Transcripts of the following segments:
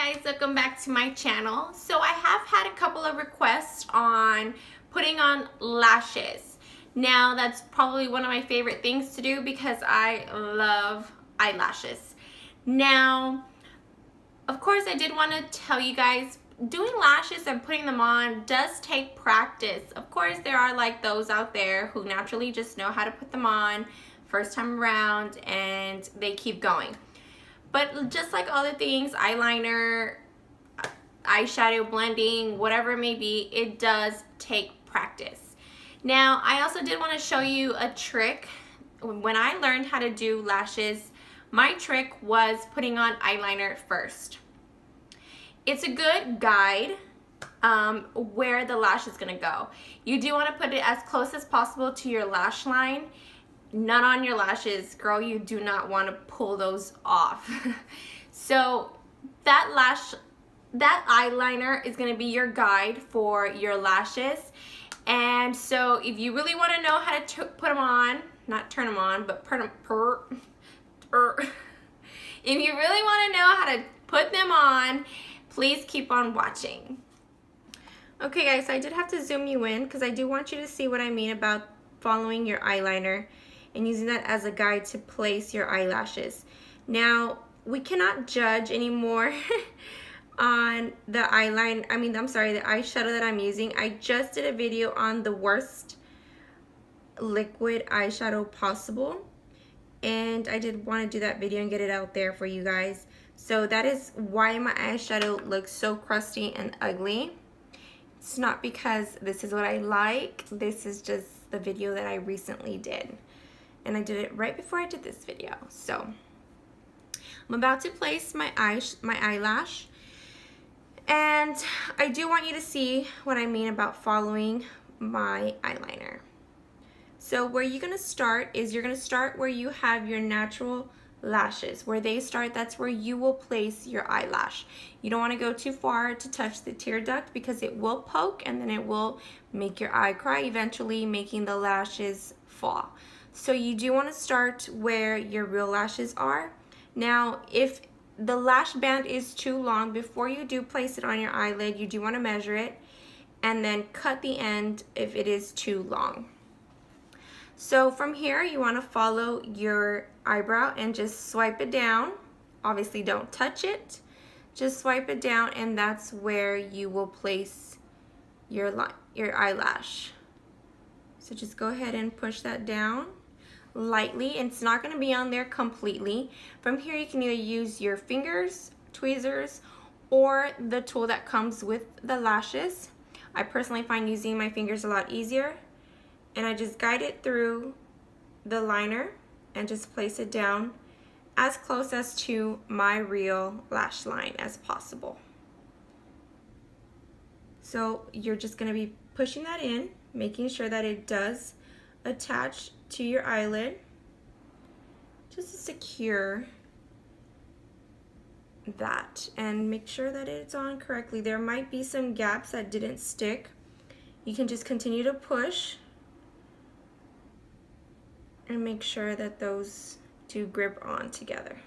guys, welcome back to my channel. So I have had a couple of requests on putting on lashes. Now that's probably one of my favorite things to do because I love eyelashes. Now, of course, I did want to tell you guys, doing lashes and putting them on does take practice. Of course, there are like those out there who naturally just know how to put them on first time around and they keep going. But just like other things, eyeliner, eyeshadow blending, whatever it may be, it does take practice. Now, I also did want to show you a trick. When I learned how to do lashes, my trick was putting on eyeliner first. It's a good guide where the lash is going to go. You do want to put it as close as possible to your lash line. Not on your lashes, girl. You do not want to pull those off. So that eyeliner is going to be your guide for your lashes. And so if you really want to know how to put them on, not turn them on, but put them if you really want to know how to put them on, please keep on watching. Okay guys, so I did have to zoom you in because I do want you to see what I mean about following your eyeliner and using that as a guide to place your eyelashes. Now, we cannot judge anymore on the the eyeshadow that I'm using. I just did a video on the worst liquid eyeshadow possible, and I did want to do that video and get it out there for you guys. So that is why my eyeshadow looks so crusty and ugly. It's not because this is what I like. This is just the video that I recently did. And I did it right before I did this video. So I'm about to place my eyelash. And I do want you to see what I mean about following my eyeliner. So where you're going to start is you're going to start where you have your natural lashes. Where they start, that's where you will place your eyelash. You don't want to go too far to touch the tear duct because it will poke and then it will make your eye cry, eventually making the lashes fall. So you do want to start where your real lashes are. Now, if the lash band is too long, before you do place it on your eyelid, you do want to measure it and then cut the end if it is too long. So from here, you want to follow your eyebrow and just swipe it down. Obviously, don't touch it. Just swipe it down, and that's where you will place your eyelash. So just go ahead and push that down lightly. It's not going to be on there completely. From here, you can either use your fingers, tweezers, or the tool that comes with the lashes. I personally find using my fingers a lot easier. And I just guide it through the liner and just place it down as close as to my real lash line as possible. So you're just going to be pushing that in, making sure that it does attach to your eyelid, just to secure that, and make sure that it's on correctly. There might be some gaps that didn't stick. You can just continue to push and make sure that those do grip on together.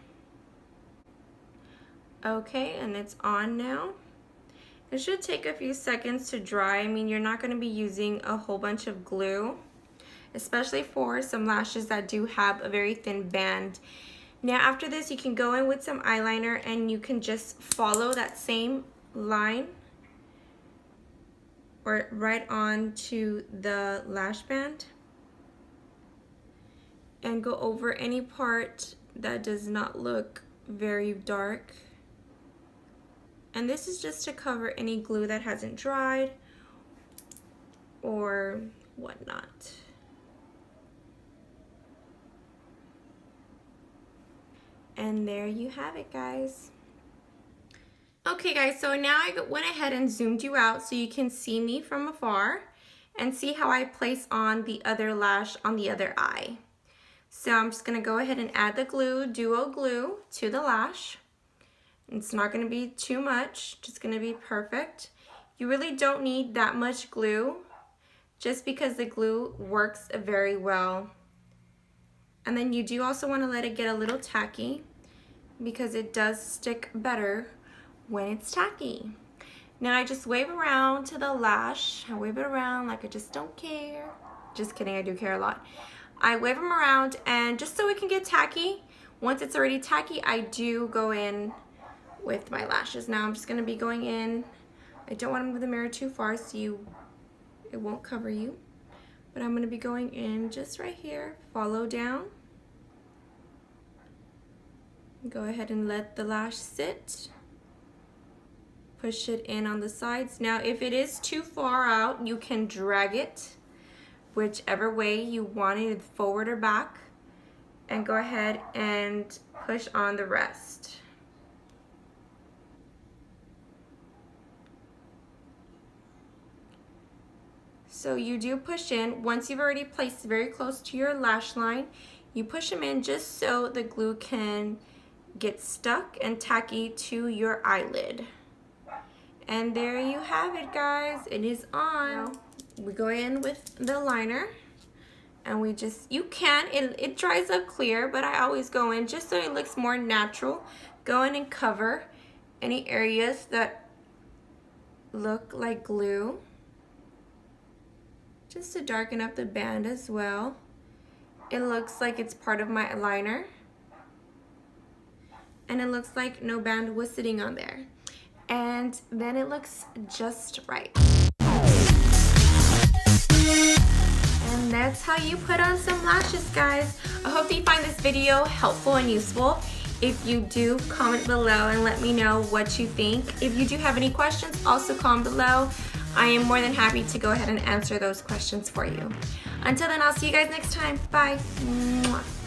Okay, and it's on now. It should take a few seconds to dry. I mean, you're not going to be using a whole bunch of glue, especially for some lashes that do have a very thin band. Now after this, you can go in with some eyeliner and you can just follow that same line or right on to the lash band and go over any part that does not look very dark. And this is just to cover any glue that hasn't dried or whatnot. And there you have it, guys. Okay guys, so now I went ahead and zoomed you out so you can see me from afar and see how I place on the other lash on the other eye. So I'm just gonna go ahead and add the glue, duo glue, to the lash. It's not gonna be too much, just gonna be perfect. You really don't need that much glue just because the glue works very well. And then you do also wanna let it get a little tacky because it does stick better when it's tacky. Now I just wave around to the lash. I wave it around like I just don't care. Just kidding, I do care a lot. I wave them around, and just so it can get tacky, once it's already tacky, I do go in with my lashes. Now I'm just gonna be going in. I don't want to move the mirror too far so it won't cover you. But I'm gonna be going in just right here, follow down. Go ahead and let the lash sit. Push it in on the sides. Now if it is too far out, you can drag it whichever way you want it, forward or back, and go ahead and push on the rest. So you do push in. Once you've already placed very close to your lash line, you push them in just so the glue can get stuck and tacky to your eyelid. And there you have it, guys. It is on. Now, we go in with the liner, and we just, it dries up clear, but I always go in just so it looks more natural. Go in and cover any areas that look like glue, just to darken up the band as well. It looks like it's part of my liner, and it looks like no band was sitting on there. And then it looks just right. And that's how you put on some lashes, guys. I hope that you find this video helpful and useful. If you do, comment below and let me know what you think. If you do have any questions, also comment below. I am more than happy to go ahead and answer those questions for you. Until then, I'll see you guys next time. Bye. Mwah.